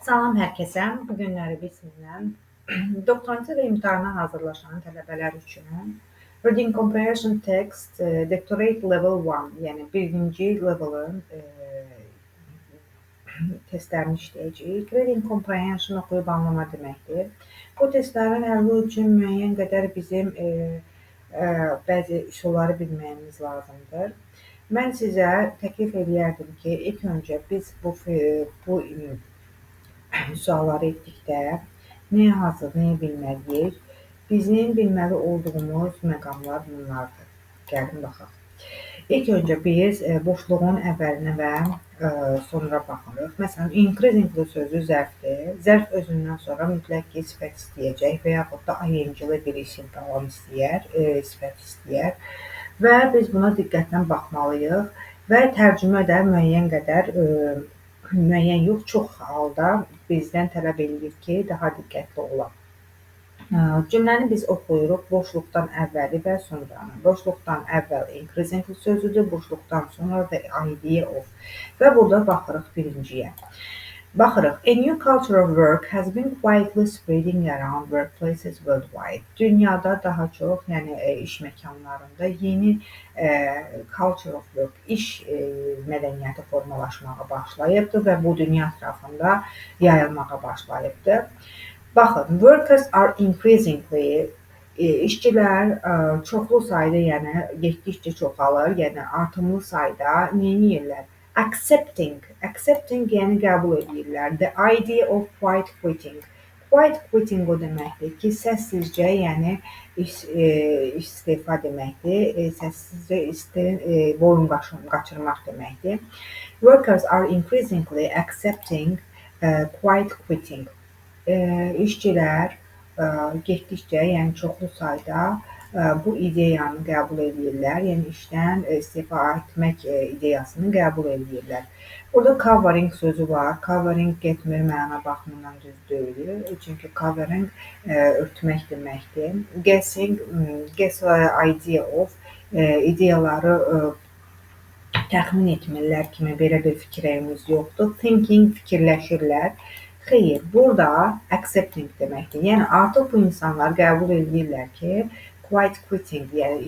Salam hər kəsə. Bu günləri biz sizinlə doktorantura imtahana hazırlaşan tələbələr üçün Reading Comprehension Text Doctorate Level 1, yəni birinci levelın testlərini işləyəcəyik. Reading Comprehension oxuyub anlama deməkdir. Bu testlərin həlli üçün müəyyən qədər bizim bəzi üsulları bilməyimiz lazımdır. Mən sizə təklif edərdim ki, ilk öncə biz bu sualları etdikdə nəyə hazır, nəyə bilməliyik? Bizim bilməli olduğumuz məqamlar bunlardır. Gəlin baxaq. İlk öncə biz boşluğun əvvəlinə və sonra baxırıq. Məsələn, increasingly sözü zərfdir. Zərf özündən sonra mütləq ki, sifət istəyəcək və yaxud da ing-li bir isim tamam istəyər, sifət istəyər. Və biz buna diqqətlə baxmalıyıq və tərcümə də müəyyən qədər müəyyən yox, çox halda bizdən tələb edilir ki, daha diqqətli olaq. Cümləni biz oxuyuruq boşluqdan əvvəli və sonranı. Boşluqdan əvvəl increasingly sözüdür, boşluqdan sonra da idea of. Və burada baxırıq birinciyə. Baxırıq, a new culture of work has been quietly spreading around workplaces worldwide. Dünyada daha çox, yəni iş məkanlarında yeni culture of work, iş mədəniyyəti formalaşmağa başlayıbdır və bu dünya ətrafında yayılmağa başlayıbdır. Baxın, workers are increasingly işçilər çoxlu sayda, yəni getdikcə çoxalır, yəni artımlı sayda nə edirlər? Accepting yəni qəbul edirlər. The idea of quiet quitting. Quiet quitting o deməkdir ki, səssizcə, yəni istefa deməkdir. Səssizcə boyun qaçırmaq deməkdir. Workers are increasingly accepting quiet quitting. İşçilər getdikcə, yəni çoxlu sayda bu ideyanı qəbul edirlər, yəni işdən istifa etmək ideyasını qəbul edirlər. Burada covering sözü var. Covering getmir məna baxımından düz deyil. Çünki covering örtmək deməkdir. Guess idea of ideyaları təxmin etmirlər kimi belə bir fikrimiz yoxdur. Thinking fikirləşirlər. Xeyr, burada accepting deməkdir. Yəni artıq bu insanlar qəbul edirlər ki, quiet quitting, yəni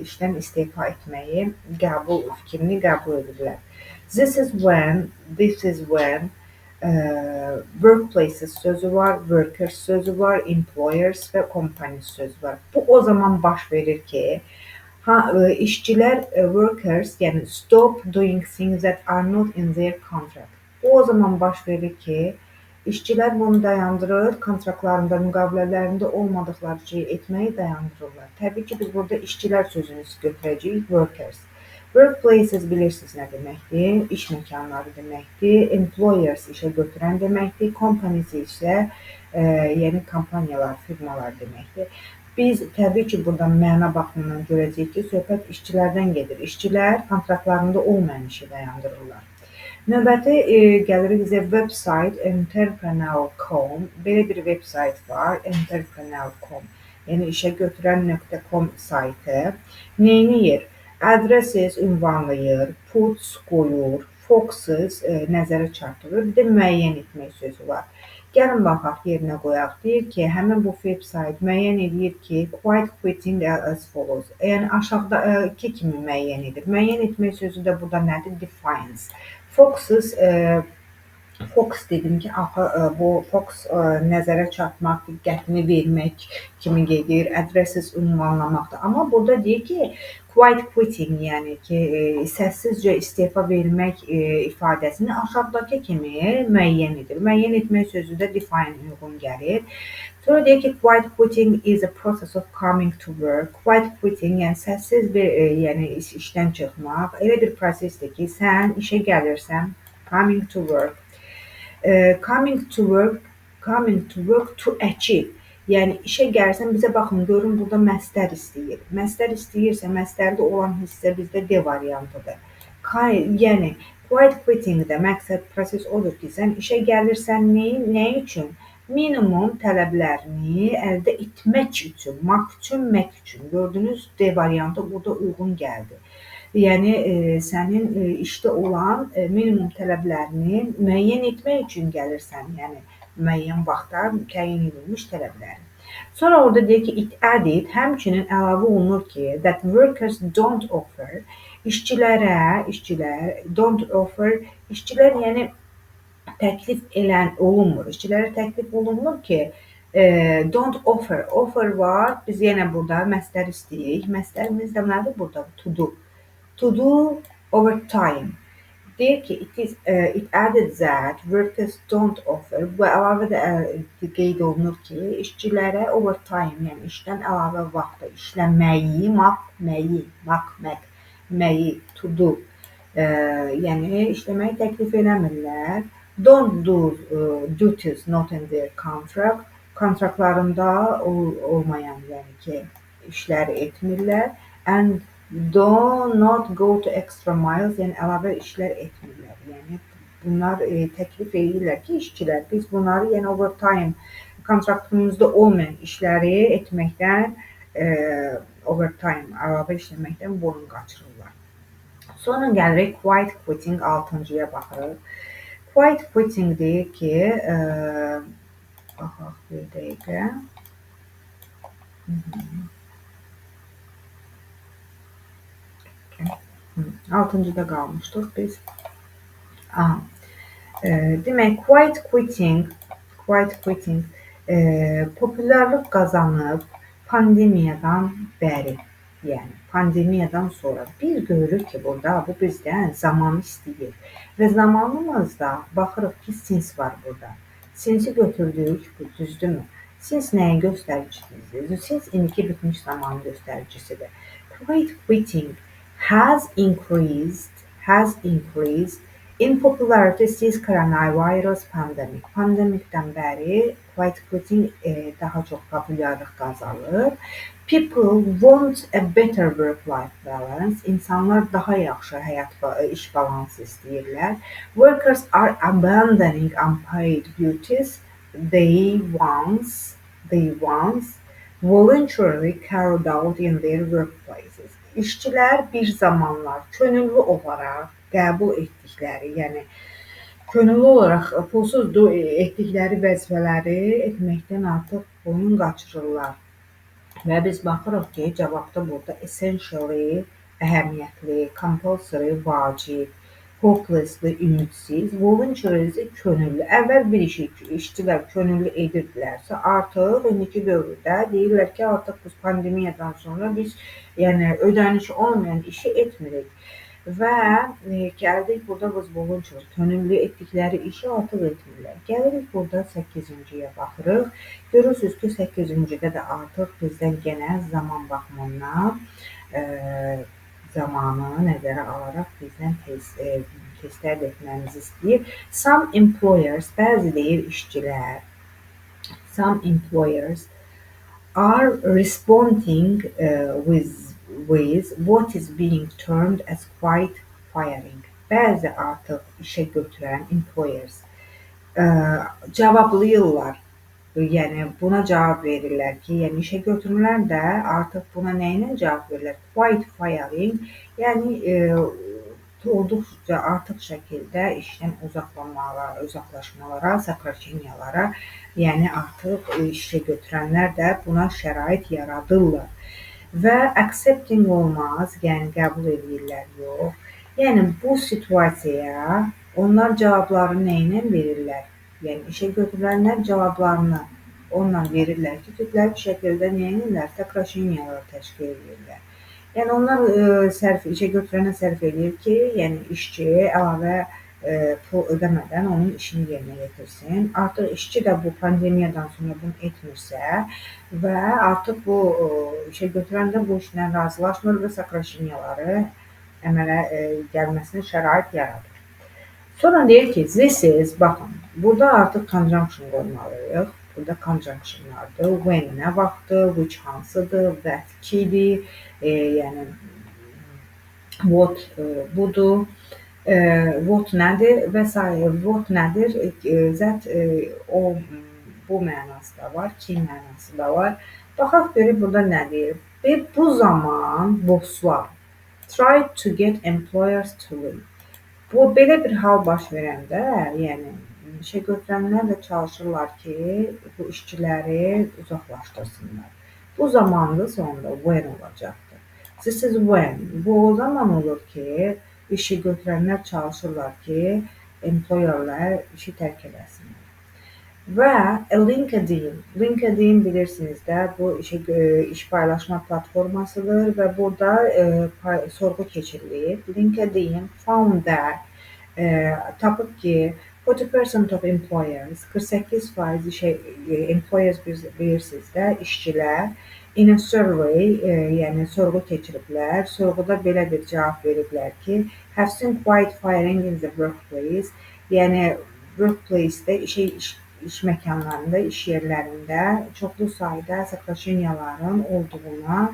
işdən istefa etməyi fikrini qəbul edirlər. This is when workplaces sözü var, workers sözü var, employers və companies sözü var. Bu o zaman baş verir ki, işçilər workers, yəni stop doing things that are not in their contract. Bu o zaman baş verir ki, İşçilər bunu dayandırır, kontraktlarında, müqavilələrində olmadıqları şeyi etməyi dayandırırlar. Təbii ki, biz burada işçilər sözünü götürəcəyik, workers. Workplaces bilirsiniz nə deməkdir? İş məkanları deməkdir. Employers işə götürən deməkdir. Companies isə yəni kompaniyalar, firmalar deməkdir. Biz təbii ki, buradan məna baxımından görəcəyik ki, söhbət işçilərdən gedir. İşçilər kontraktlarında olmayan işi dayandırırlar. Növbəti gəlirik bizə website entrepreneur.com. Belə bir website var, entrepreneur.com. Yəni işə götürən.com saytı. Neyniyir? Adresses ünvanlayır, puts qoyur, focuses nəzərə çarpdırır. Bir də müəyyən etmək sözü var. Gəlin baxaq yerinə qoyaq. Deyir ki, həmin bu website müəyyən edir ki, quiet quitting as follows. Yəni aşağıdakı kimi müəyyən edir. Müəyyən etmək sözü də burada nədir? Defines. Focuses, focus dedim ki, bu focus nəzərə çarpmaq, diqqətini vermək kimi gedir, adresses ünvanlamaqdır. Amma burada deyir ki, quiet quitting, yəni ki, səssizcə istefa vermək ifadəsini aşağıdakı kimi müəyyən edir. Müəyyən etmək sözü də define uyğun gəlir. Sonra deyir ki, quiet quitting is a process of coming to work. Quiet quitting, yəni səssiz bir, yəni işdən çıxmaq, elə bir prosesdir ki, sən işə gəlirsən, coming to work. Coming to work to achieve. Yəni işə gəlsən, bizə baxın, görün burada məstər istəyir. Məstər istəyirsə, məstərdə olan hissə bizdə D variantıdır. Yəni quiet quitting-də məqsəd proses odur ki, sən işə gəlirsən nə üçün? Minimum tələblərini əldə etmək üçün, gördünüz, D variantı burada uyğun gəldi. Yəni sənin işdə olan minimum tələblərini müəyyən etmək üçün gəlirsən, yəni müəyyən vaxtda təyin edilmiş tələbləri. Sonra orada deyir ki, it added, həmçinin əlavə olunur ki, that workers don't offer, işçilər don't offer, işçilər yəni təklif olunmur. İşçilərə təklif olunmur ki, don't offer. Offer var. Biz yenə burada məstər istəyirik. Məstərimiz də nədir burada? To do. To do overtime. Deyir ki, it added that workers don't offer. Bu əlavə də qeyd olunur ki, işçilərə overtime, yəni işdən əlavə vaxtda işləməyi, to do, yəni işləməyi təklif eləmirlər. Don't do duties not in their contract. Kontraktlarında olmayan, yəni ki, işləri etmirlər. And do not go to extra miles, yəni əlavə işlər etmirlər. Yəni bunlar təklif edirlər ki, işçilər, biz bunları yəni overtime kontraktımızda olmayan işləri etməkdən, overtime əlavə işləməkdən boyun qaçırırlar. Sonra gəlirik quiet quitting 6-cıya baxırıq. Quiet quitting deyir ki, baxaq bir dəqiqə. 6-cıda qalmışdıq biz. Demək, quiet quitting populyarlıq qazanıb pandemiyadan bəri, yəni pandemiyadan sonra biz görürük ki, burada bu bizdən zamanı istəyir və zamanımızda baxırıq ki, since var burada. Since götürdük, bu düzdürmü? Since nəyin göstəricisidir? Since indiki bitmiş zamanın göstəricisidir. Quiet quitting has increased in popularity since coronavirus pandemic. Pandemikdən bəri quiet quitting daha çox populyarlıq qazanır. People want a better work-life balance. İnsanlar daha yaxşı iş balansı istəyirlər. Workers are abandoning unpaid duties they once voluntarily carried out in their workplaces. İşçilər bir zamanlar könüllü olaraq qəbul etdikləri, yəni könüllü olaraq pulsuz etdikləri vəzifələri etməkdən artıq boyun qaçırırlar. Və biz baxırıq ki, cavabda burada essentially əhəmiyyətli, compulsory vacib, hopelessly ümidsiz, voluntary isə könüllü. Əvvəl bir işi işçilər könüllü edirdilərsə, artıq indiki dövrdə deyirlər ki, artıq biz pandemiyadan sonra biz yəni ödəniş olmayan işi etmirik. Və gəldik burada biz voluntary, könüllü etdikləri işi artıq etmirlər. Gəlirik burada 8-ciyə baxırıq. Görürsünüz ki, 8-cidə də artıq bizdən genə zaman baxımından zamanı nəzərə alaraq bizdən testlər etməmizi istəyir. Some employers, bəzi deyir işçilər, some employers are responding with what is being termed as quiet firing. Bəzi artıq işə götürən employers cavablayırlar. Yəni buna cavab verirlər ki, yəni işə götürürlər də artıq buna nə ilə cavab verirlər? Quiet firing, yəni olduqca artıq şəkildə işdən uzaqlaşmalara, сокращенияlara, yəni artıq işə götürənlər də buna şərait yaradırlar. Və accepting olmaz, yəni qəbul edirlər, yox. Yəni bu situasiyaya onlar cavablarını nə ilə verirlər? Yəni işə götürənlər cavablarını onunla verirlər ki, kütləvi şəkildə nə edirlər? Сокращенияlar təşkil edirlər. Yəni onlar işə götürənə sərf edir ki, yəni işçi əlavə pul ödəmədən onun işini yerinə yetirsin. Artıq işçi də bu pandemiyadan sonra bunu etmirsə və artıq bu işə götürən də bu işlə razılaşmır və сокращенияları əmələ gəlməsinə şərait yaradır. Sonra deyir ki, this is, baxın, burada artıq conjunction qoymalıyıq. Burada conjunctionlardır. When nə vaxtdır, which hansıdır, that kidir, yəni what budur, what nədir və s. What nədir, that o bu mənası da var, ki mənası da var. Baxaq görək burada nə deyir. Bu zaman boşlar, try to get employers to leave. Bu belə bir hal baş verəndə, yəni işəgötürənlər də çalışırlar ki, bu işçiləri uzaqlaşdırsınlar. Bu zamanda sonda when olacaqdır. This is when. Bu o zaman olur ki, işəgötürənlər çalışırlar ki, employerlər işi tərk eləsinlər. Və LinkedIn. LinkedIn bilirsiniz də, bu iş paylaşma platformasıdır və burada sorğu keçirilir. LinkedIn found that tapıb ki 40% of employers, 48% employers bilirsiniz də, işçilər in a survey, yəni sorğu keçiriblər. Sorğuda belə bir cavab veriblər ki, have seen quite firing in the workplace, yəni workplace-də iş məkanlarında, iş yerlərində çoxlu sayda сокращенияların olduğuna,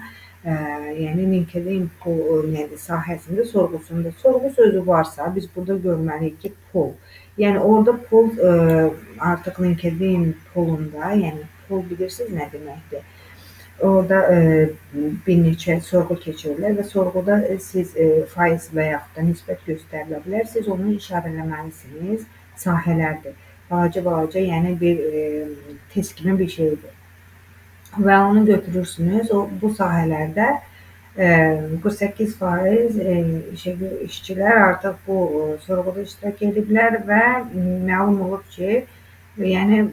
yəni LinkedIn sahəsində sorğusunda. Sorğu sözü varsa, biz burada görməliyik ki, pull. Yəni orada pull artıq LinkedIn pullunda, yəni pull bilirsiniz nə deməkdir? Orada bir neçə sorğu keçirirlər və sorğuda siz faiz və yaxud da nisbət göstərilə bilər. Siz onu işarələməlisiniz. Sahələrdir. Balaca, yəni bir test kimi bir şeydir. Və onu götürürsünüz. Bu sahələrdə 48% işçilər artıq bu sorğuda iştirak ediblər və məlum olub ki, yəni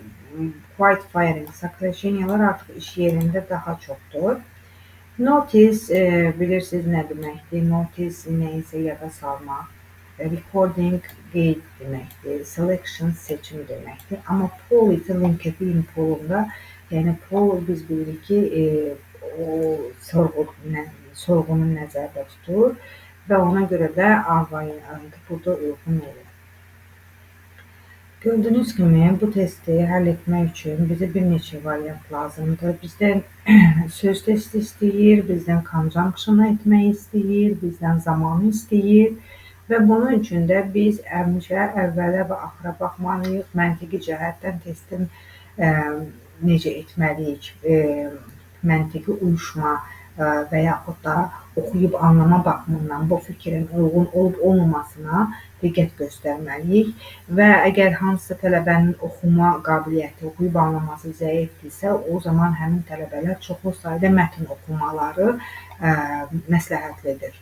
quite firing, сокращенияlar artıq iş yerində daha çoxdur. Notice bilirsiniz nə deməkdir? Notice nəyisə yada salmaq. Recording qeyd deməkdir. Selection seçim deməkdir. Amma poll isə LinkedIn pollunda, yəni poll biz bilirik ki, o sorğunu nəzərdə tutur və ona görə də variantı burada uyğun olur. Gördüyünüz kimi bu testi həll etmək üçün bizə bir neçə variant lazımdır. Bizdən söz testi istəyir, bizdən conjunction etmək istəyir, bizdən zamanı istəyir. Və bunun üçün də biz həmişə əvvələ və axıra baxmalıyıq. Məntiqi cəhətdən testin necə etməliyik, məntiqi uyuşma və yaxud da oxuyub anlama baxımından bu fikrin uyğun olub-olmamasına diqqət göstərməliyik. Və əgər hansısa tələbənin oxuma qabiliyyəti, oxuyub anlaması zəifdirsə, o zaman həmin tələbələr çoxlu sayda mətn oxumaları məsləhətlidir.